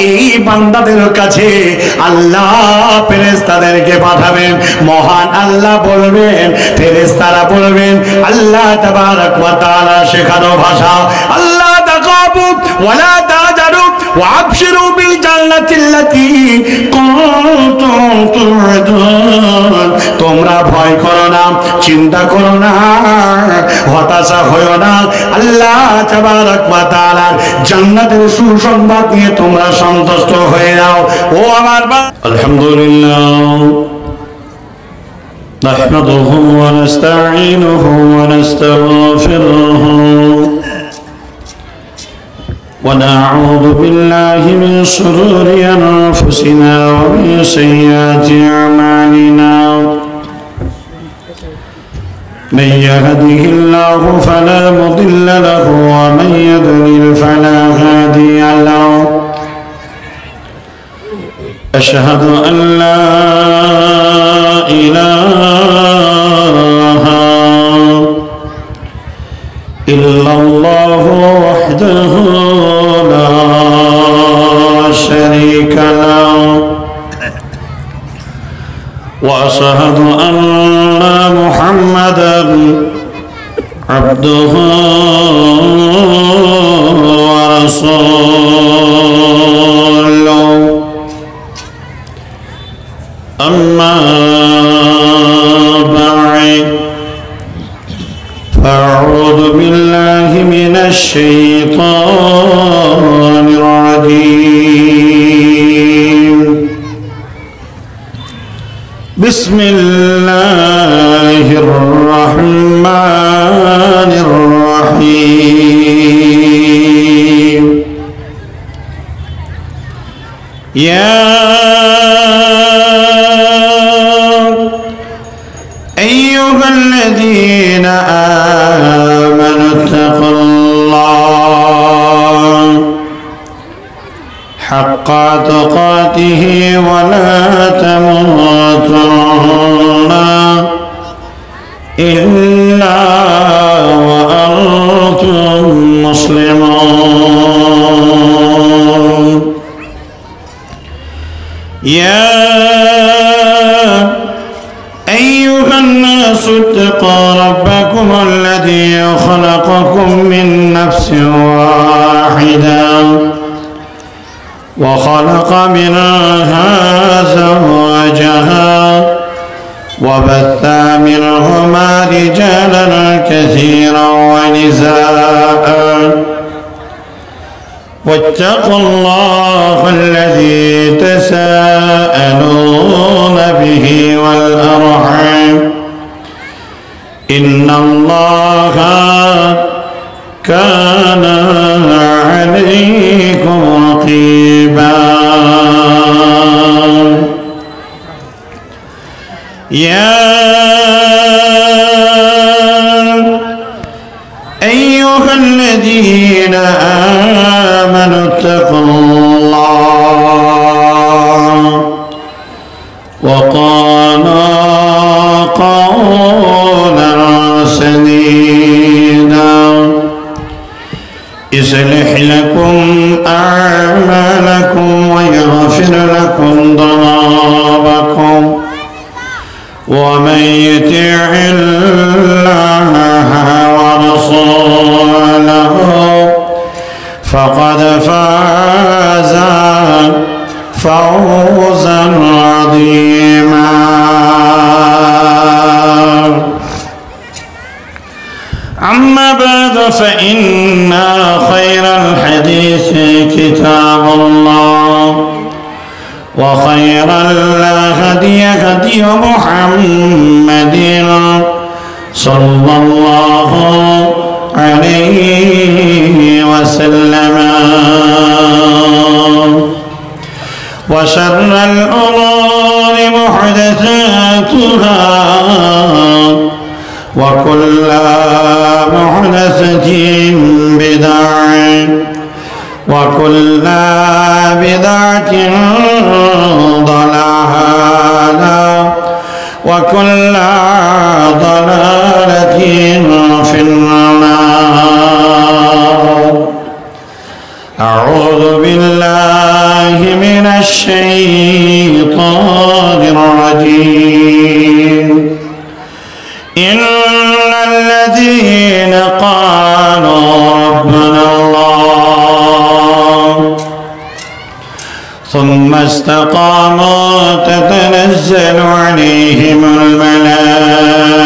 এই বান্দাদের কাছে আল্লাহ ফেরেশতাদেরকে পাঠাবেন। মহান আল্লাহ বলবেন, ফেরেশতারা বলবেন আল্লাহ তাবারাক ওয়া তাআলা শেখানো ভাষা, আল্লাহ তাকাবু ওয়ালা তাজারু ওয়া আবশিরু বিল জান্নাতিল্লাতী কুনতুম তু'আদুন। তোমরা ভয় করো না, চিন্তা করো না, হতাশা হয়ো না, আল্লাহ তাবারাক ওয়া তাআলার জান্নাতের সুসংবাদ নিয়ে তোমরা সন্তুষ্ট হয়ে যাও। ও আমার আলহামদুলিল্লাহ নাহমাদুহু ওয়া নাস্তাঈনুহু ওয়া নাস্তাগফিরুহু ওয়া নাউযু বিল্লাহি মিন শুরুরি আনফুসিনা ওয়া মিন সাইয়্যাতি আমালিনা। من يهده الله فلا مضل له ومن يضلل فلا هادي له. أشهد أن لا إله إلا الله وحده لا شريك له وأشهد أن محمدا عبده ورسوله. أما بعد فأعوذ بالله من الشيطان الرجيم. بسم الله الرحمن الرحيم. يا أيها الذين آمنوا اتقوا الله حق تقاته ولا تموتن إلا وأنتم مسلمون. يا أيها الناس اتقوا ربكم الذي خلقكم من نفس واحدة وخلق منها زوجها وبث منهما رجالا كثيرا ونساء واتقوا الله الذي تساءلون به والأرحام إن الله كان عليكم رقيبا. يا أيها الذين آمنوا اتقوا الله وقالوا قولا سديدا يصلح لكم أعمالكم ويغفر لكم ذنوبكم ومن يطع الله ورسوله فقد فاز فوزا عظيما. أما بعد فإن خير الحديث كتاب الله وخير الهدي هدي محمد صلى الله عليه وسلم وشر الأمور محدثاتها وكل محدثة بدعة وكل بدعة ضلالة وكل ضلالة في النار. أعوذ بالله من الشيطان الرجيم إن الذين قالوا ربنا الله ثم استقاموا تتنزل عليهم الملائكة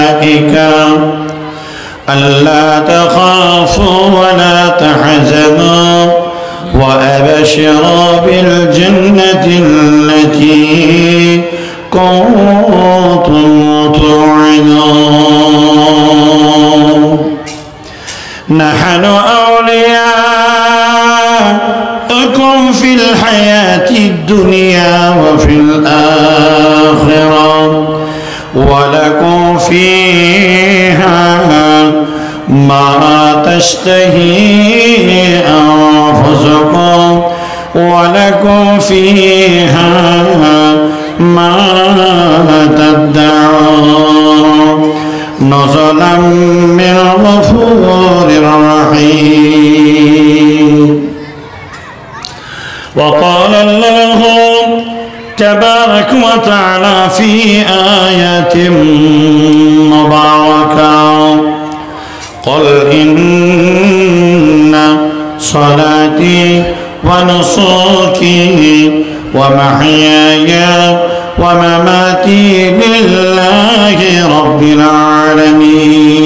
ألا تخافوا ولا تحزنوا وأبشروا بالجنة التي كنتم توعدون نحن أولياؤكم في الحياة الدنيا وفي الآخرة ولكم فيها ما تشتهي أنفسكم ولكم فيها ما تدعون نزلا من غفور رحيم وقال الله تبارك وتعالى في آيات مباركة قل إن صلاتي ونسكي ومحياي ومماتي لله رب العالمين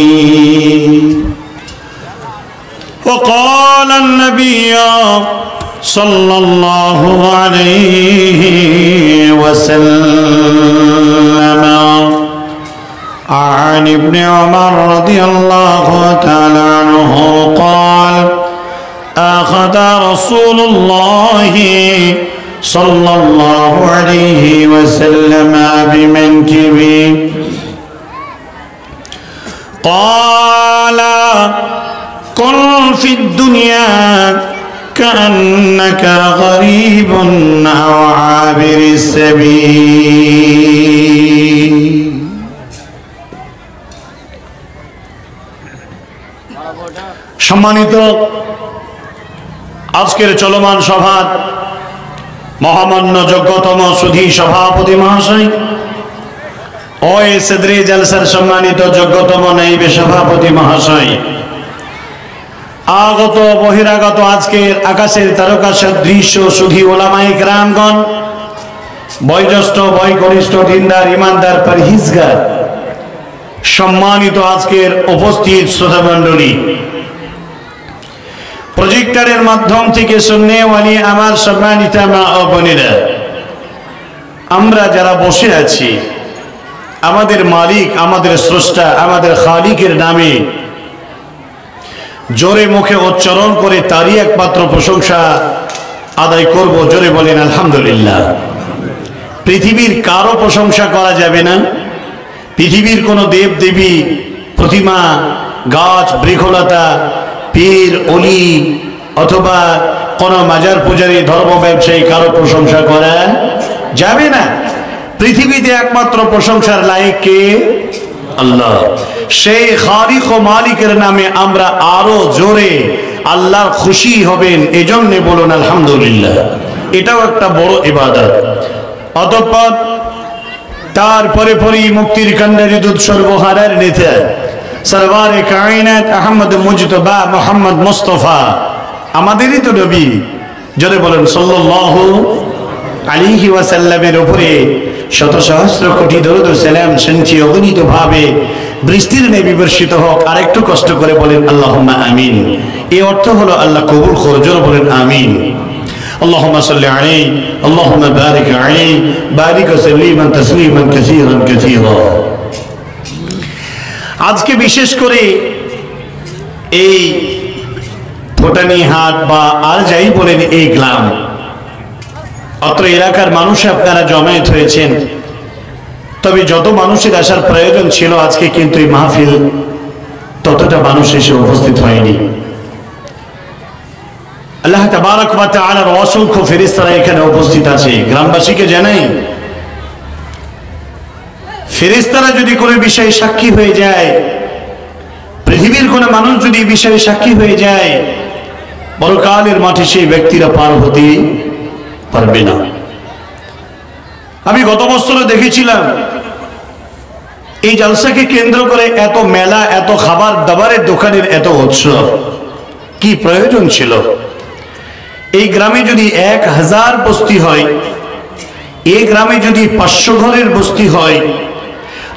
وقال النبي صلى الله عليه وسلم عن ابن عمر رضي الله تعالى عنه قال أخذ رسول الله صلى الله عليه وسلم بمنكبي قال كن في الدنيا كأنك غريب أو عابر السبيل সম্মানিত আজকের চলমান সভার মহামান্য যোগ্যতম সুধী সভাপতি মহাশয় ওএসএডি জলসার সম্মানিত যোগ্যতম নাইবে সভাপতি মহাশয় আগত বহিরাগত আজকের আকাশের তারকা সদৃশ্য সুধী ওলামায়ে কেরামগণ বয়োজ্যেষ্ঠ বয়োকনিষ্ঠ দিনদার ইমানদার পরহেজগার সম্মানিত আজকের উপস্থিত শ্রোতামণ্ডলী প্রজেক্টরের মাধ্যম থেকে শুননেওয়ালি আমার সম্মানিত মা ও বোনেরা আমরা যারা বসে আছি আমাদের মালিক আমাদের স্রষ্টা আমাদের খালিকের নামে জোরে মুখে উচ্চারণ করে তারই একমাত্র প্রশংসা আদায় করব জোরে বলেন আলহামদুলিল্লাহ পৃথিবীর কারো প্রশংসা করা যাবে না পৃথিবীর কোনো দেব দেবী প্রতিমা গাছ বৃক্ষলতা পীর অলি অথবা কোন মাজার পূজারী ধর্ম ব্যবসায়ী কারো প্রশংসা করা যাবে না পৃথিবীতে একমাত্র প্রশংসার লায়ক কে আল্লাহ সেই খালিক ও মালিকের নামে আমরা আরো জোরে আল্লাহর খুশি হবেন এজন্য বলুন আলহামদুলিল্লাহ এটাও একটা বড় ইবাদত অতঃপর তারপরে পরই মুক্তির কান্ডারি দুধ সর্বহারার নেতা সরওয়ারে কায়নাত আহমদ মুজতবা মোহাম্মদ মুস্তাফা আমাদেরই তো নবী জোরে বলেন সাল্লাল্লাহু আলাইহি ওয়াসাল্লামের উপরে শত সহস্র কোটি দরুদ ও সালাম শান্তি অগণিত ভাবে বৃষ্টির ন্যায় বিবর্ষিত হোক আরেকটু কষ্ট করে বলেন আল্লাহুম্মা আমিন এই অর্থ হলো আল্লাহ কবুল করুন জোরে বলেন আমিন اللهم صل عليه اللهم بارك عليه بارك وسلم تسليما كثيرا كثيرا আজকে বিশেষ করে এই ফোটানি হাট বা আর যাই বলেন এই গ্রাম অত্র এলাকার মানুষ আপনারা জমায়েত হয়েছেন তবে যত মানুষের আসার প্রয়োজন ছিল আজকে কিন্তু এই মাহফিল ততটা মানুষ এসে উপস্থিত হয়নি আল্লাহ তাবারক ওয়া তাআলার অসংখ্য ফেরেশতারা এখানে উপস্থিত আছে গ্রামবাসীকে জানাই ফেরেশতারা যদি কোনো বিষয়ে সাক্ষী হয়ে যায় পৃথিবীর কোনো মানুষ যদি বিষয়ে সাক্ষী হয়ে যায় পরকালের মাঠে সেই ব্যক্তিরা পার হতে পারবে না। আমি গত বছরে দেখেছিলাম এই জলসাকে কেন্দ্র করে এত মেলা, এত খাবার দাবারের দোকানের এত উৎসব, কি প্রয়োজন ছিল? এই গ্রামে যদি 1000 বস্তি হয়, এই গ্রামে যদি 500 ঘরের বস্তি হয়,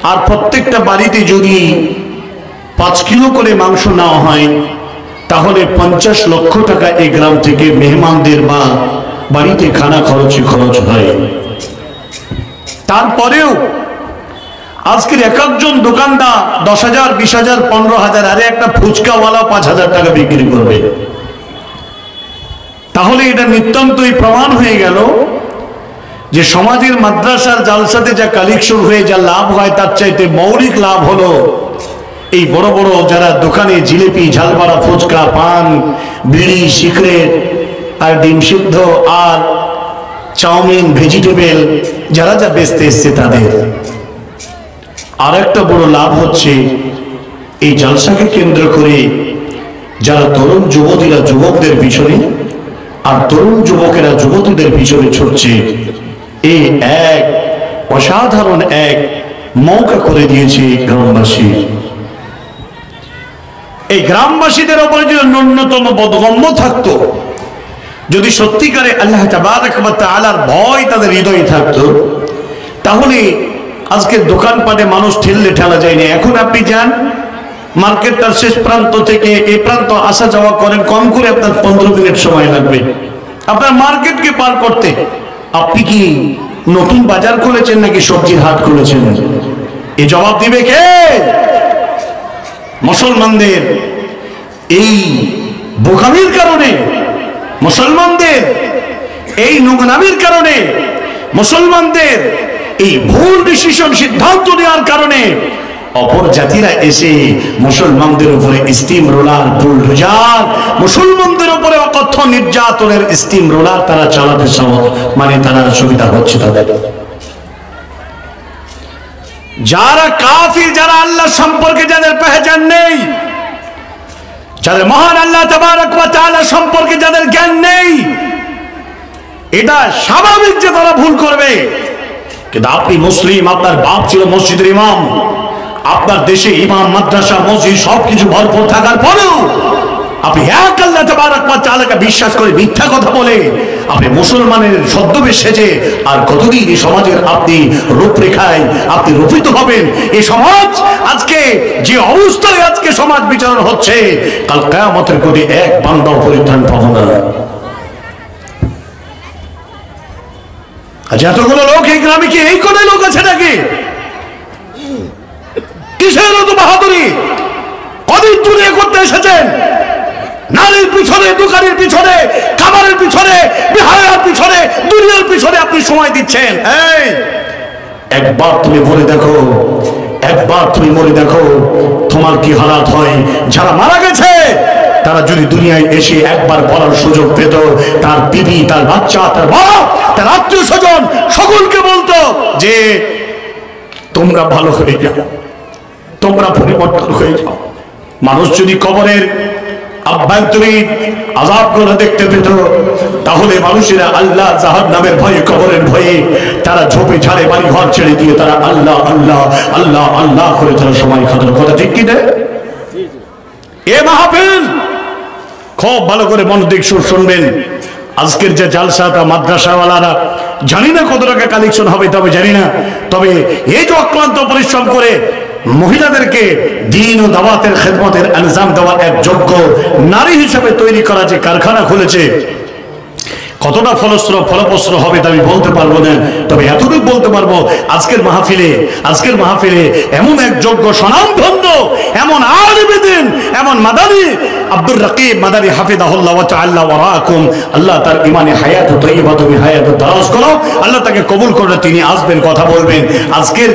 আর প্রত্যেকটা বাড়িতে যদি 5 কিলো করে মাংস নেওয়া হয়, তাহলে 50 লক্ষ টাকা এই গ্রাম থেকে মেহমানদের বা বাড়িতে খানা খরচ হয়। তারপরেও আজকের এক একজন দোকানদার 10,000, 20,000, 15,000, আরে একটা ফুচকাওয়ালা 5,000 টাকা বিক্রি করবে। তাহলে এটা নিতান্তই প্রমাণ হয়ে গেল যে সমাজের মাদ্রাসার জালসাতে যা কালেকশন হয়ে যা লাভ হয়, তার চাইতে মৌলিক লাভ হলো এই বড় বড় যারা দোকানে জিলিপি, ঝালপাড়া, ফুচকা, পান, বিড়ি, সিগারেট আর ডিম সিদ্ধ আর চাউমিন, ভেজিটেবল যারা যা বেচতে এসছে তাদের। আর একটা বড় লাভ হচ্ছে এই জালসাকে কেন্দ্র করে যারা তরুণ যুবতীরা যুবকদের পিছনে আর তরুণ যুবকেরা যুবতীদের পিছনে ছুটছে, এই এক অসাধারণ এক মৌকা করে দিয়েছে গ্রামবাসী। এই গ্রামবাসীদের উপরে যদি ন্যূনতম বোধগম্য থাকতো, যদি সত্যিকারে আল্লাহ তাবারক ওয়া তাআলার ভয় তাদের হৃদয়ে থাকতো, তাহলে আজকে দোকানপাটে মানুষ ঠেললে ঠেলা যায়নি। এখন আপনি যান মার্কেটটার শেষ প্রান্ত থেকে এই প্রান্ত আসা যাওয়া করেন, কম করে আপনার 15 মিনিট সময় লাগবে আপনার মার্কেটকে পার করতে। আপনি কি নতুন বাজার খুলেছেন নাকি সবজির হাট খুলেছেন? এই জবাব দিবে কে? মুসলমানদের এই বোকামির কারণে, মুসলমানদের এই নোংরামির কারণে, মুসলমানদের এই ভুল ডিসিশন সিদ্ধান্ত নেওয়ার কারণে অপর জাতিরা এসে মুসলমানদের উপরে স্টিম রোলার, বুলডোজার, মুসলমানদের উপরে অকথ্য নির্যাতনের স্টিম রোলার তারা চালাতে মানে তারা সুবিধা হচ্ছে তাদের। যারা কাফির, যারা আল্লাহ সম্পর্কে যাদের পেহচান নেই, যাদের মহান আল্লাহ তাবারক ওয়া তাআলা সম্পর্কে যাদের জ্ঞান নেই, এটা স্বাভাবিক যে তারা ভুল করবে। কিন্তু আপনি মুসলিম, আপনার বাপ ছিল মসজিদের ইমাম, আপনার দেশে ইমাম, মাদ্রাসা, মসজিদ সবকিছু ভরপুর থাকার পরেও আপনি এক আল্লাহ তাবারক ওয়া তাআলাকে বিশ্বাস করে মিথ্যা কথা বলে আপনি মুসলমানের ছদ্মবেশ সেজে আর কতদিন এই সমাজের আপনি রূপরেখায় আপনি রূপিত হবেন? এই সমাজ আজকে যে অবস্থায় আজকে সমাজ বিচারণ হচ্ছে, কাল কিয়ামতের কোটে এক বান্দাও পরিত্রাণ পাবো না। আজ এতগুলো লোক এই গ্রামে কি এই কোনে লোক আছে নাকি? কিসের এত বাহাদুরি? কদিন চুরি করতে এসেছেন? নারীর পিছনে, দোকানের পিছনে, খাবারের পিছনে, বিহারের পিছনে, দুনিয়ার পিছনে আপনি সময় দিচ্ছেন। এই একবার তুমি বলে দেখো, একবার তুমি মরে দেখো তোমার কি হালাত হয়। যারা মারা গেছে তারা যদি দুনিয়ায় এসে একবার বলার সুযোগ পেত, তার বিবি, তার বাচ্চা, তার বাপ, তার আত্মীয় স্বজন সকলকে বলতো যে তোমরা ভালো হয়ে যাও, তোমরা পরিবর্তন হয়ে যাও। মানুষ যদি কবরের আভ্যন্তরীণ আযাব করে দেখতে পেত, তাহলে মানুষেরা আল্লাহ জাহান্নামের ভয়ে, কবরের ভয়ে তারা ঝোপে ঝাড়ে বাড়ি ঘর ছেড়ে দিয়ে তারা আল্লাহ আল্লাহ আল্লাহ আল্লাহ করে তারা সময় কাটানোর কথা। ঠিক কি না? এ মাহফিল খুব ভালো করে মনোযোগ শুনবেন। আজকের যে জালসাটা মাদ্রাসাওয়ালারা জানি না কত টাকা কালেকশন হবে, তবে জানি না, তবে এই যে অক্লান্ত পরিশ্রম করে মহিলাদেরকে দ্বীন ও দাওয়াতের খেদমতের আঞ্জাম দেওয়া এক যোগ্য নারী হিসেবে তৈরি করা যে কারখানা খুলেছে, কতটা ফলপ্রসূ হবে তা আমি বলতে পারবো না, তবে এতটুকু বলতে পারবো আজকের মাহফিলে এমন এক যোগ্য স্বনামধন্য, এমন আলিম, এমন মাদানী আব্দুর রাকিব মাদানী হাফিজাহুল্লাহ ওয়া তাআলা ওয়া রাআকুম, আল্লাহ তার ইমানে হায়াত তাইয়্যিবা তুমি হায়াত দারাজ করো, আল্লাহ তাকে কবুল করে তিনি আসবেন, কথা বলবেন। আজকের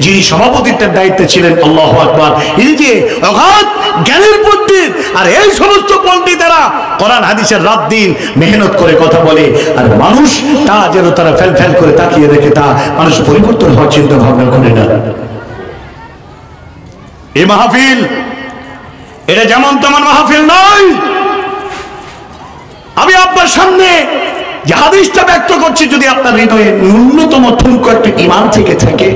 যিনি সভাপতিত্বের দায়িত্বে ছিলেন, আল্লাহু আকবার, এই যে অগাধ জ্ঞানের পণ্ডিত, আর এই সমস্ত পণ্ডিতেরা কোরআন হাদিসের রাত দিন মেহনত করে কথা বলে, আর মানুষ তা যেন তারা ফেল করে তাকিয়ে দেখে, তা মানুষ পরিবর্তন হওয়ার চিন্তা ভাবনা করে না। এই মাহফিল এটা যেমন তেমন মাহফিল নয়। আমি আপনার সামনে যে হাদিসটা ব্যক্ত করছি, যদি আপনার হৃদয়ে ন্যূনতম ঠুনকো একটা ঈমান থেকে থাকে,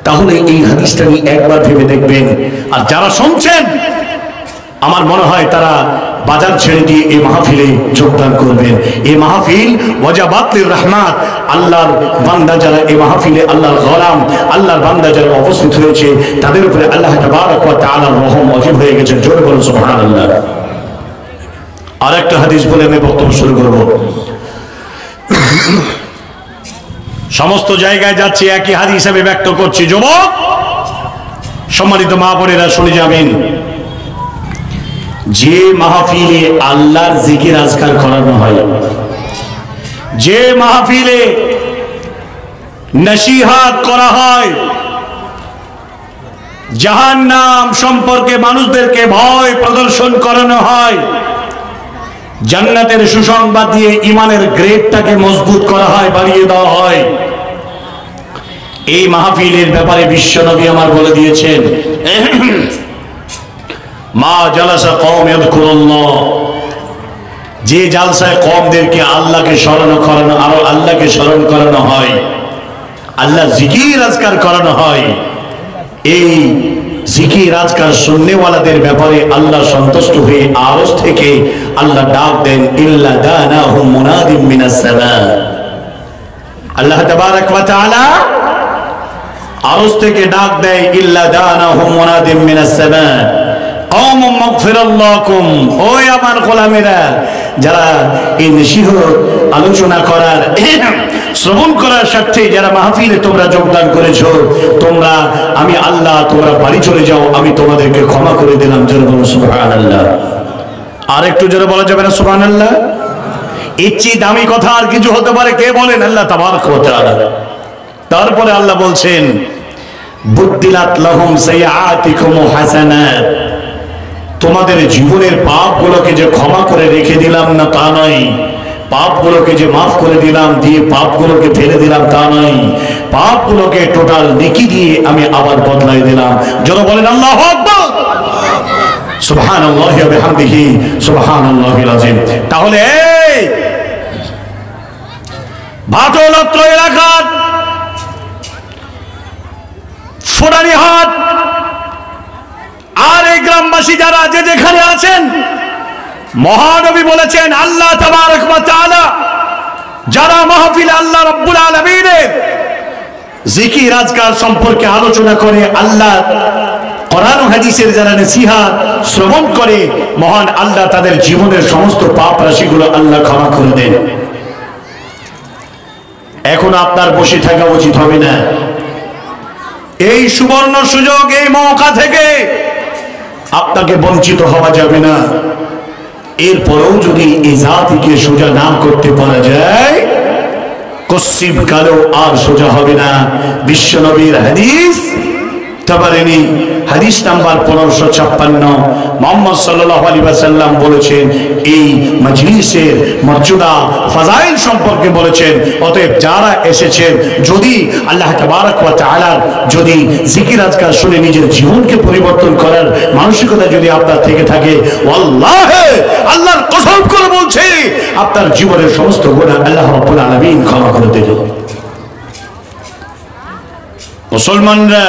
তাহলে এই হাদিসটা নিয়ে একবার ভেবে দেখবেন। আর যারা শুনছেন, আমার মনে হয় তারা বাজার ছেড়ে দিয়ে এই মাহফিলে যোগদান করবেন। এই মাহফিল ওয়াজাবাতুর রাহমাত, আল্লাহর বান্দা যারা এই মাহফিলে, আল্লাহর গোলাম, আল্লাহর বান্দা যারা উপস্থিত হয়েছে, তাদের উপরে আল্লাহ তাবারক ওয়া তাআলার রহম ওয়াজিব হয়ে গেছে। জোরে বলুন সুবহানাল্লাহ। আরেকটা হাদিস বলে আমি বক্তব্য শুরু করব। সমস্ত জায়গায় যাচ্ছি, একই হাদিস হিসেবে ব্যক্ত করছি। যুবক, সম্মানিত মা বোনেরা শুনে যাবেন, যে মাহফিলে আল্লাহর জিকির আজকার করানো হয়, যে মাহফিলে নসিহত করা হয়, জাহান্নাম সম্পর্কে মানুষদেরকে ভয় প্রদর্শন করানো হয়, জান্নাতের সুসংবাদ দিয়ে ইমানের গ্রেডটাকে মজবুত করা হয়, বাড়িয়ে দেওয়া হয়, এই মাহফিলের ব্যাপারে বিশ্বনবী আমার বলে দিয়েছেন, মা জালাসা কওম ইয়াযকুরুল্লাহ, যে জালসায় কওমদেরকে আল্লাহকে স্মরণ করানো, আর আল্লাহকে স্মরণ করানো হয়, আল্লাহ জিকির আজকার করানো হয়, এই জিকির আজকার শুননেওয়ালাদের ব্যাপারে আল্লাহ সন্তুষ্ট হয়ে আরশ থেকে আল্লাহ ডাক দেন, ইল্লা দানাহুম মুনাদিম মিনাস সামা। আল্লাহ তাবারক ওয়া তাআলা আরশ থেকে ডাক দেয়, ইল্লা দানাহুম মুনাদিম মিনাস সামা কওমুম মাগফিরাল্লাকুম। ওই আমার গোলামেরা, যারা এই নসিহত আলোচনা করার, শ্রবণ করার স্বার্থে যারা মাহফিলে তোমরা যোগদান করেছো, তোমরা, আমি আল্লাহ, তোমরা বাড়ি চলে যাও, আমি তোমাদেরকে ক্ষমা করে দিলাম। জোরে বলুন সুবহানাল্লাহ। আর একটু জোরে বলা যাবে না সুবহানাল্লাহ? এর চেয়ে দামি কথা আর কিছু হতে পারে? কে বলেন? আল্লাহ তাবারক ওয়া তাআলা। তারপরে আল্লাহ বলছেন, বুদ্দিলাত লাহুম সাইয়্যাতিকুম হাসানাত, তোমাদের জীবনের পাপগুলোকে যে ক্ষমা করে রেখে দিলাম না তা নয়, পাপগুলোকে যে মাফ করে দিলাম, দিয়ে পাপগুলোকে ফেলে দিলাম তা নয়, পাপগুলোকে টোটাল নেকি দিয়ে আমি আবার বদলাই দিলাম। যারা বলেন আল্লাহু আকবার, সুবহানাল্লাহি ওয়া বিহামদিহি, সুবহানাল্লাহিল আযীম। তাহলে এই ভাটৌলত্র এলাকার ফোড়ানিহাট আর এই গ্রামবাসী যারা যে যেখানে আছেন, মহানবী বলেছেন, আল্লাহ তাবারক ওয়া তাআলা যারা মাহফিলে আল্লাহ রাব্বুল আলামিনের জিকির আজকার সম্পর্কে আলোচনা করে, আল্লাহ কোরআন ও হাদিসের যারা নসিহত শ্রবণ করে, মহান আল্লাহ তাদের জীবনের সমস্ত পাপ রাশিগুলো আল্লাহ ক্ষমা করে দেন। এখন আপনার বসে থাকা উচিত হবে না। এই সুবর্ণ সুযোগ, এই মৌকা থেকে আপনাকে বঞ্চিত হওয়া যাবে না। এরপরেও যদি এই জাতিকে সোজা না করতে পারা যায়, কসিব কালেও আর সোজা হবে না। বিশ্বনবীর হাদিস, তাবারানী হাদিস নাম্বার 1556, মুহাম্মদ সাল্লাল্লাহু আলাইহি ওয়াসাল্লাম বলেছেন, এই মজলিসের মর্যাদা ফাজাইল সম্পর্কে বলেছেন। অতএব যারা এসেছেন, যদি আল্লাহ তাবারক ওয়া তাআলার যদি জিকির আজকার শুনে নিজের জীবনকে পরিবর্তন করার মানসিকতা যদি আপনার থেকে থাকে, ওয়াল্লাহি আল্লাহর কসম করে বলছি, আপনার জীবনের সমস্ত গুনাহ আল্লাহ রাব্বুল আলামিন ক্ষমা করে দেবেন। মুসলমানরা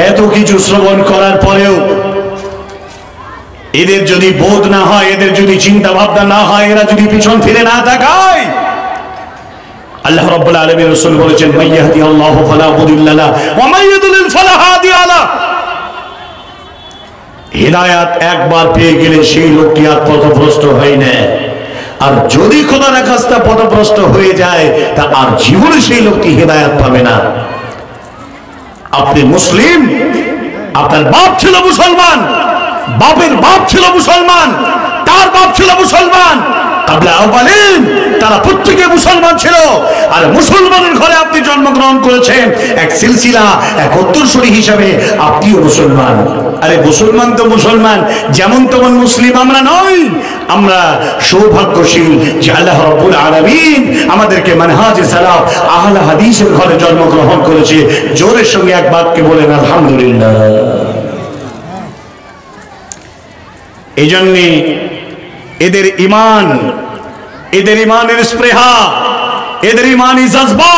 এত কিছু শ্রবণ করার পরেও এদের যদি বোধ না হয়, এদের যদি চিন্তা ভাবনা না হয়, এরা যদি পিছন ফিরে না তাকায়, আল্লাহ রাব্বুল আলামিন রাসূল বলেছেন, মাইয়াহদিয়াল্লাহু ফালা মুদিল্লা লাহু ওয়া মাইয়ুদ্লিল ফালা হাদিয়া লাহু। হিদায়াত একবার পেয়ে গেলে সেই লোকটি আর পথভ্রষ্ট হয় না। আর যদি খোদার খাস্তা পথভ্রষ্ট হয়ে যায়, তা আর জীবনে সেই লোকটি হিদায়াত পাবে না। আপনি মুসলিম, আপনার বাপ ছিল মুসলমান, বাপের বাপ ছিল মুসলমান, তার বাপ ছিল মুসলমান, তারা প্রত্যেকে মুসলমান ছিল। আর মুসলমানের ঘরে আপনি জন্মগ্রহণ করেছেন, এক সিলসিলা, এক উত্তরসূরি হিসাবে আপনিও মুসলমান। আরে মুসলমান তো মুসলমান, যেমন তেমন মুসলিম আমরা নই। আমরা সৌভাগ্যশীল যে আল্লাহ রাব্বুল আলামিন আমাদেরকে মানহাজে সালাফ আহলে হাদিসের ঘরে জন্মগ্রহণ করেছে। জোরের সঙ্গে এক বাক্যে বলেন আলহামদুলিল্লাহ। এই জন্যে এদের ঈমান, এদের ঈমানের স্পৃহা, এদের ঈমানি জজবা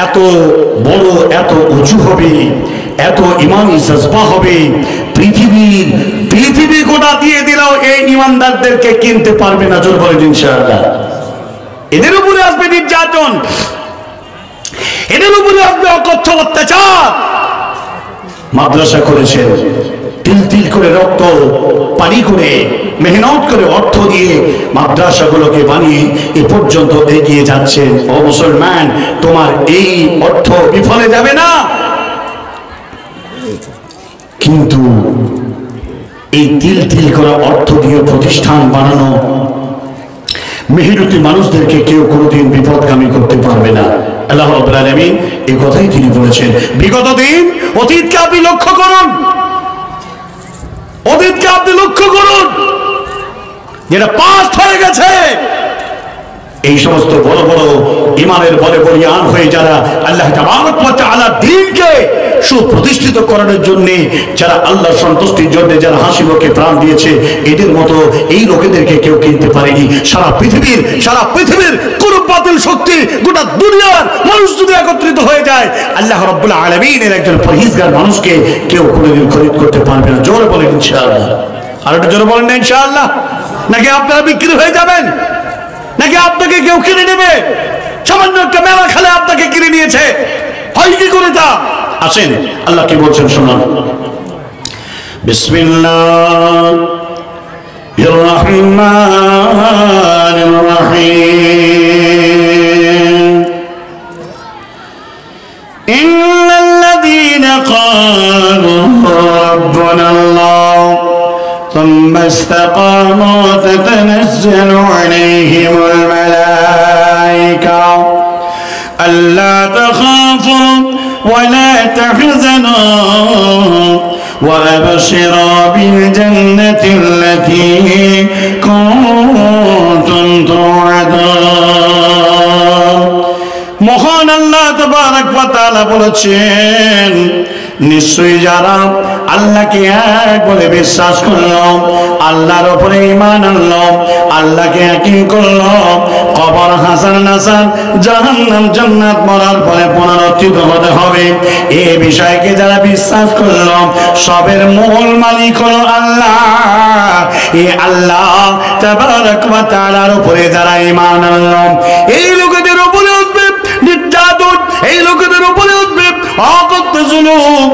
এত বড়, এত উঁচু হবে, এত ঈমানি জজবা হবে, পৃথিবী গোটা দিয়ে দিলেও এই ঈমানদারদেরকে কিনতে পারবে না। জোর বলেন ইনশাআল্লাহ। এদের উপরে আসবে নির্যাতন, এদের উপরে আসবে অকথ্য অত্যাচার। মাদ্রাসা করেছেন, তিল তিল করে রক্ত পানি করে মেহনত করে অর্থ দিয়ে মাদ্রাসাগুলোকে বানিয়ে এ পর্যন্ত এগিয়ে যাচ্ছেন। ও মুসলমান, তোমার এই অর্থ বিফলে যাবে না। কিন্তু এই তিল তিল করা অর্থ দিয়ে প্রতিষ্ঠান বানানো মেহনতি মানুষদেরকে কেউ কোনোদিন বিপদগামী করতে পারবে না। আল্লাহ রাব্বুল আলামিন এই কথাই তিনি বলেছেন। বিগত দিন, অতীতকে আপনি লক্ষ্য করুন, অতীতকে আপনি লক্ষ্য করুন, যেটা পাস্ট হয়ে গেছে। এই সমস্ত বড় বড় ঈমানের বলে বলিয়ান হয়ে যারা আল্লাহ তাবারক ওয়া তাআলা দ্বীনকে সুপ্রতিষ্ঠিত করার জন্য, যারা আল্লাহ সন্তুষ্টির জন্য যারা হাসি মুখে প্রাণ দিয়েছে, এদের মতো এই লোকেদেরকে কেউ কিনতে পারেনি। সারা পৃথিবীর কোন বাতিল শক্তি, গোটা দুনিয়ার মানুষ যদি একত্রিত হয়ে যায়, আল্লাহ রাব্বুল আলামিনের একজন পরহেজগার মানুষকে কেউ কোনোদিন খরিদ করতে পারবে না। জোরে বলেন ইনশাআল্লাহ। আর একটু জোরে বলেন না ইনশাআল্লাহ। নাকি আপনারা বিক্রি হয়ে যাবেন, নাকি আপনাকে কেউ কিনে নেবে? সামান্য একটা মেলা খেলে আপনাকে কিনে নিয়েছে, হয় কি করে তা? আসেন আল্লাহ কি বলছেন শুনুন। বিসমিল্লাহির রহমানির রহিম। ইন্নাল্লাযীনা ক্বালু রাব্বুনাল্লাহ ثم استقاموا تتنزل عليهم الملائكة ألا تخافوا ولا تحزنوا وأبشروا بالجنة التي كنتم توعدون। মহান আল্লাহ তাবারক ওয়া তাআলা বলেছেন, নিশ্চয়ই যারা আল্লাহকে এক বলে বিশ্বাস করলো, আল্লাহর উপরে ঈমান আনলো, আল্লাহকে একই করলো, কবর হাসান নাসান, জাহান্নাম জান্নাত মরার পরে পুনরুত্থিত হতে হবে, এই বিষয়কে যারা বিশ্বাস করলো, সবের মূল মালিক হলো আল্লাহ। এই আল্লাহ তাবারক ওয়া তাআলার উপরে যারা ঈমান আনলো, এই লোকেদের উপরে উঠবে নির্যাতন, এই লোকেদের উপরে উঠবে অকথ্য জুলুম,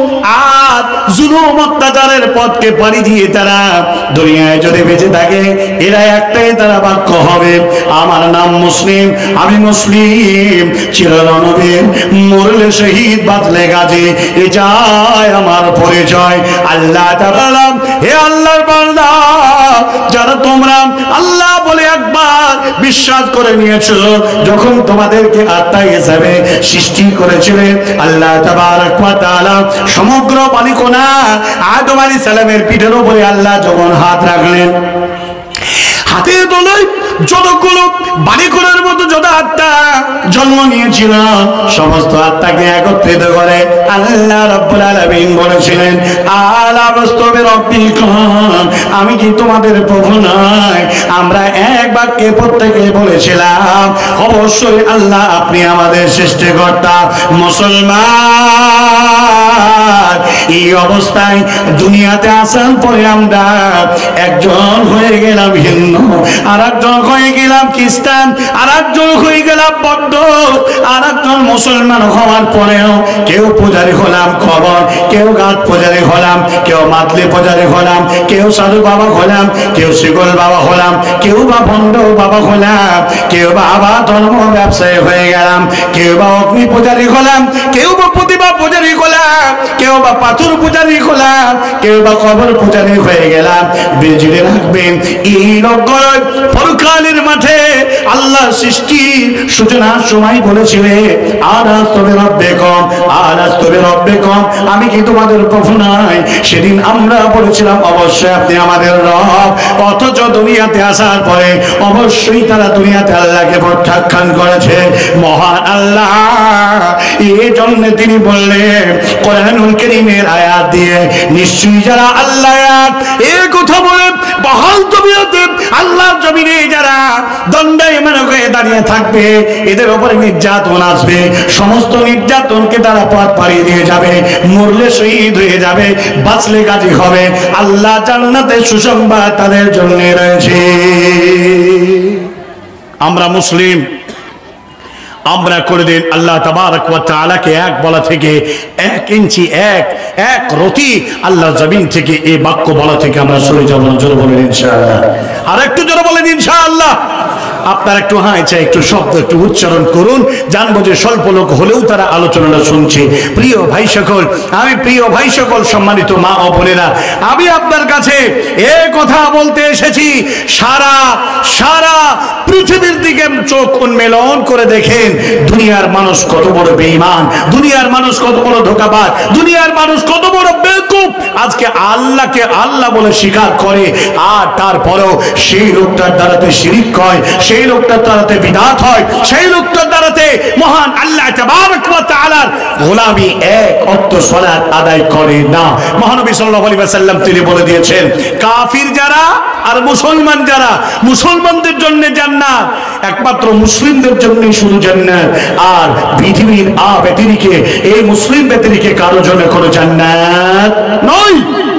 আর জুলুম অত্যাচারের পথকে পাড়ি দিয়ে তারা দুনিয়ায় যদি বেঁচে থাকে, এরা একটাই তারা বাক্য হবে, আমার নাম মুসলিম, আমি মুসলিম, চিরনবীর, মরলে শহীদ, বাঁচলে গাজী, এটাই আমার পরিচয়। আল্লাহ তাআলা, হে আল্লাহর বান্দা, যারা তোমরা আল্লাহ বলে একবার বিশ্বাস করে নিয়েছো, যখন তোমাদেরকে আত্মা হিসাবে সৃষ্টি করেছিলেন আল্লাহ তাবারক ওয়া তাআলা, সমগ্র বালিকোনা আদম আলাইহিস সালামের পিঠের উপরে আল্লাহ যখন হাত রাখলেন, হাতের তলায় যতগুলো বালিকোনার মতো যত আত্মা জন্ম নিয়েছিল, সমস্ত আত্মাকে একত্রিত করে আল্লাহ রাব্বুল আলামিন বলেছিলেন, আলা বাস্তবে রব্বিকুম, আমি কি তোমাদের প্রভু নয়? আমরা এক বাক্যে প্রত্যেকে বলেছিলাম, অবশ্যই আল্লাহ আপনি আমাদের সৃষ্টিকর্তা। মুসলমান, এই অবস্থায় দুনিয়াতে আসার পরে আমরা একজন হয়ে গেলাম হিন্দু, আর একজন হয়ে গেলাম খ্রিস্টান, আর একজন হয়ে গেলাম বৌদ্ধ, আর একজন মুসলমান হওয়ার পরেও কেউ পূজারি হলাম খবর, কেউ গাছ পূজারি হলাম, কেউ মাতলি পূজারি হলাম, কেউ সাধু বাবা হলাম, কেউ শিকল বাবা হলাম, কেউ বা ভণ্ড বাবা হলাম, কেউ বা আবার ধর্ম ব্যবসায়ী হয়ে গেলাম, কেউ বা অগ্নি পূজারি হলাম, কেউ বা প্রতিভা পূজারি হলাম, কেউ বা পাথর পূজারি হলাম, কেউ বা কবর পূজারি হয়ে গেলাম। বেজুড়ে রাখবেন, এই লোকগুলো পরকালের মাঠে আল্লাহ সৃষ্টি সূচনার সময় বলেছিলেন, আলাস্তবে রব্বিকুম, আলাস্তবে রব্বিকুম, আমি কি তোমাদের প্রভু নয়? সেদিন আমরা বলেছিলাম, অবশ্যই আপনি আমাদের রব। অথচ দুনিয়াতে আসার পরে অবশ্যই তারা দুনিয়াতে আল্লাহকে প্রত্যাখ্যান করেছে। মহান আল্লাহ এই জন্য তিনি বললেন কোরআনুল কারীমের আয়াত দিয়ে, নিশ্চয়ই যারা আল্লাহ এই কথা বলে বহাল তবিয়তে আল্লাহর জমিনে যারা দণ্ডায়মান হয়ে দাঁড়িয়ে থাকবে, এদের উপরে নির্যাতন আসবে, সমস্ত নির্যাতনকে তারা পথ পাড়িয়ে দিয়ে যাবে, মরলে শহীদ হয়ে যাবে, বাঁচলে গাজী হবে, আল্লাহ জান্নাতে সুসংবাদ তাদের জন্য রয়েছে। আমরা মুসলিম, আমরা করে দিন আল্লাহ তাবারক ওয়া তাআলাকে এক বলা থেকে 1 ইঞ্চি এক রতি আল্লাহর জমিন থেকে এই বাক্য বলা থেকে আমরা সরে যাব না। জোরে বলেন ইনশাআল্লাহ। আর একটু জোরে বলেন ইনশাআল্লাহ। আপনার একটু চাই একটু শব্দ একটু উচ্চারণ করুন, জানবো যে স্বল্প লোক হলেও তারা আলোচনাটা শুনছে। প্রিয় ভাই সকল, প্রিয় ভাই সকল, সম্মানিত মা ও বোনেরা, আমি আপনার কাছে এই কথা বলতে এসেছি, সারা পৃথিবীর দিকে চোখ উন্মেলন করে দেখেন দুনিয়ার মানুষ কত বড় বেঈমান, দুনিয়ার মানুষ কত বড় ধোঁকাবাজ, দুনিয়ার মানুষ কত বড় বেকুব। আজকে আল্লাহকে আল্লাহ বলে স্বীকার করে, আর তারপরেও সেই লোকটার দ্বারাতে শিরিক হয়, সেই লোকটার দ্বারাতে বিদআত হয়, সেই লোকটার দ্বারাতে মহান আল্লাহ তাবারক ওয়া তাআলার গোলামি এক ওয়াক্ত সালাত আদায় করে না। মহানবী সাল্লাল্লাহু আলাইহি ওয়াসাল্লাম তিনি বলে দিয়েছেন, কাফির যারা আর মুসলমান যারা, মুসলমানদের জন্য জান্নাত, একমাত্র মুসলিমদের জন্য শুধু জান্নাত, আর পৃথিবীর ব্যতিরিকে এই মুসলিম ব্যতিরিকে কারো জন্য কোনো জান্নাত নয়,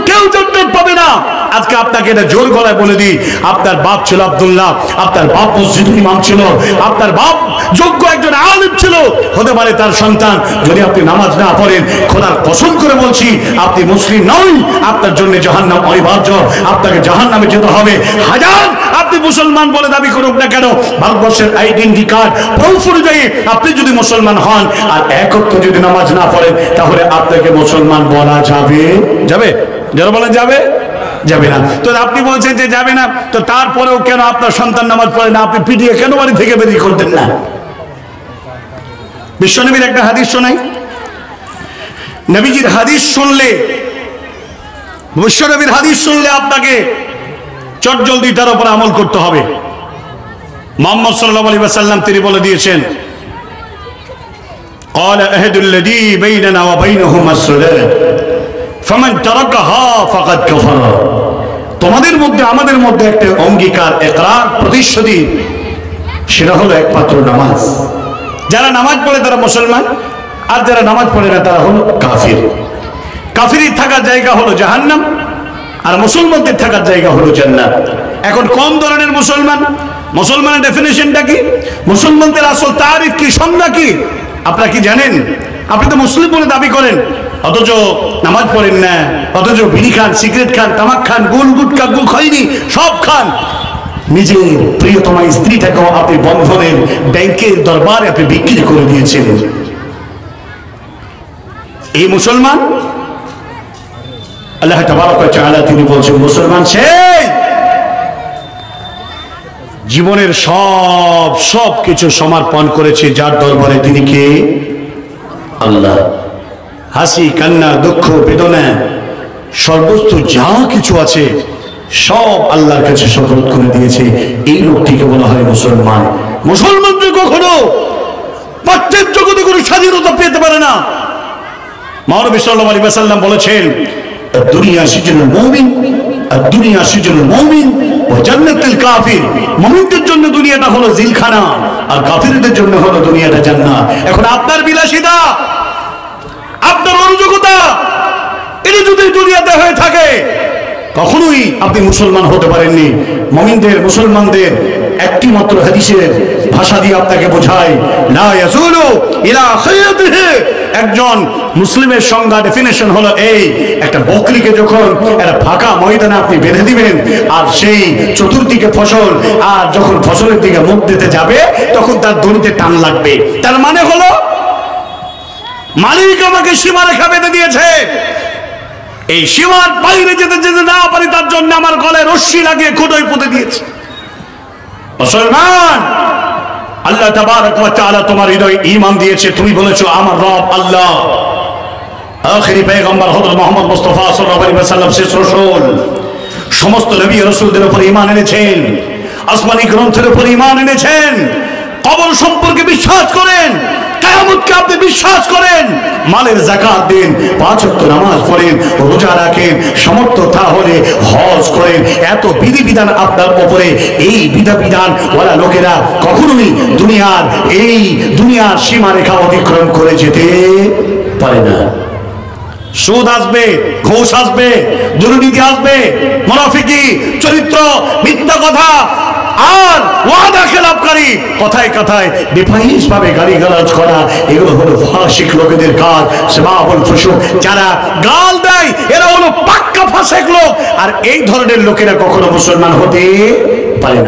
কেউ জান্নাত পাবে না। আজকে আপনাকে এটা জোর গলায় বলে দিই, আপনার বাপ ছিল আব্দুল্লাহ, আপনার বাপ মসজিদের ইমাম ছিল, আপনার বাপ যোগ্য একজন আলেম ছিল, হতে পারে তার সন্তান যদি আপনি নামাজ না পড়েন, খোদার কসম করে বলছি আপনি মুসলিম নয়, আপনার জন্য জাহান্নাম অনিবার্য, আপনাকে জাহান্নামে যেতে হবে। হাজার আপনি মুসলমান বলে দাবি করুক না কেন, ভারতবর্ষের আইডেন্টি কার্ড প্রুফ অনুযায়ী আপনি যদি মুসলমান হন আর একত্র যদি নামাজ না পড়েন, তাহলে আপনাকে মুসলমান বলা যাবে? যারা বলা যাবে না। তো আপনি বলছেন যে যাবে না, তো তারপরেও কেন আপনার সন্তান নামাজ পড়ে না, আপনি পিটিয়ে কেন বাড়ি থেকে বেরিয়ে করতেন না? বিশ্বনবীর একটা হাদিস শোনাই, নবীজির হাদিস শুনলে, বিশ্বনবীর হাদিস শুনলে আপনাকে চটজলদি তার উপর আমল করতে হবে। মুহাম্মদ সাল্লাল্লাহু আলাইহি ওয়াসাল্লাম তিনি বলে দিয়েছেন, قال أهد الذي بيننا وبينهم الصلاة فمن تركها فقد كفر। তোমাদের মধ্যে আমাদের মধ্যে একটা অঙ্গীকার, ইকরার, প্রতিশ্রুতি, সেটা হলো একমাত্র নামাজ। যারা নামাজ পড়ে তারা মুসলমান, আর যারা নামাজ পড়ে না তারা হলো কাফির। কাফিরের থাকার জায়গা হলো জাহান্নাম, আর মুসলমানদের থাকার জায়গা হলো জান্নাত। এখন কোন ধরনের মুসলমান? মুসলমানের ডেফিনেশনটা কি? মুসলমানদের আসল তারিফ কি, সংজ্ঞা কি আপনারা কি জানেন? আপনি তো মুসলিম বলে দাবি করেন, অথচ নামাজ পড়েন না, অথচ বিড়ি খান, সিগারেট খান, তামাক খান, গুল গুটকা, গু খৈনি সব খান। নিজের প্রিয়তমা স্ত্রীটাকেও আপনি বন্ধনের ব্যাংকের দরবারে আপনি বিক্রি করে দিয়েছেন। এই মুসলমান? আল্লাহ তাবারক ওয়া তাআলা তিনি বলছেন, মুসলমান সেই জীবনের সব কিছু সমর্পণ করেছে যার দরবারে, তিনি কে? আল্লাহ। হাসি, কান্না, দুঃখ, বেদনা, সর্বস্তু যা কিছু আছে সব আল্লাহর কাছে সুপর্দ করে দিয়েছে। এই লোকটিকে বলা হয় মুসলমান। মুসলমান তো কখনো প্রত্যেক জগতে কোনো স্বাধীনতা পেতে পারে না। মহানবী সাল্লাল্লাহু আলাইহি ওয়াসাল্লাম বলেছেন, দুনিয়া সিজনুল মুমিন, দুনিয়া সিজনুল মুমিন ওয়া জান্নাতুল কাফির। মুমিনদের জন্য দুনিয়াটা হলো জিলখানা, আর কাফিরদের জন্য হলো দুনিয়াটা জান্নাত। এখন আপনার বিলাসিতা, আপনার অরাজকতা, এটা যদি দুনিয়াতে হয়ে থাকে, কখনোই আপনি মুসলমান হতে পারেননি। মুমিনদের, মুসলমানদের একটি মাত্র হাদিসের ভাষা দিয়ে আপনাকে বোঝায়, লা ইয়াজুলু ইলা খায়তিহি। একজন মুসলিমের সংজ্ঞা, ডেফিনেশন হলো এই, একটা বকরিকে যখন একটা ফাঁকা ময়দানে আপনি বেঁধে দিবেন, আর সেই চতুর্দিকে ফসল, আর যখন ফসলের দিকে মুখ দিতে যাবে তখন তার দড়িতে টান লাগবে। তার মানে হলো মালিক আমাকে সীমারেখা বেঁধে দিয়েছে, এই সীমার বাইরে যেতে যেতে না পারি তার জন্য আমার গলায় রশ্মি লাগিয়ে খুঁটোয় পুঁতে দিয়েছে। মুসলমান, আল্লাহ তাবারক ওয়া তাআলা তোমার হৃদয়ে ঈমান দিয়েছে, তুমি বলেছো আমার রব আল্লাহ। আখিরি পয়গম্বর হযরত মুহাম্মদ মুস্তাফা সাল্লাল্লাহু আলাইহি ওয়াসাল্লাম শেষ রাসূল, সমস্ত নবী রাসূলদের উপর ঈমান এনেছেন, আসমানি গ্রন্থের উপর ঈমান এনেছেন, কবর সম্পর্কে বিশ্বাস করেন, কিয়ামতকে আপনি বিশ্বাস করেন, মালের যাকাত দেন, 5 ওয়াক্ত নামাজ পড়েন, রোজা রাখেন, সামর্থ্য তাহলে হজ করেন, এত বিধিবিধান আপনার উপরে, এই বিধান ওয়ালা লোকেরা কখনোই দুনিয়ার সীমারেখা অতিক্রম করে যেতে পারে না। সুদ আসবে, ঘুষ আসবে, দুর্নীতি আসবে, মুনাফিকি, চরিত্র, মিথ্যা কথা আর ওয়াদা খেলাপকারী, কথায় কথায় বেফাহিশ ভাবে গালিগালাজ করা, এগুলো হলো ফাসিক লোকেদের কাজ। সেবাবুল ফুসুক, যারা গাল দেয় এরা হলো পাক্কা ফাসিক লোক, আর এই ধরনের লোকেরা কখনো মুসলমান হতে পারে না।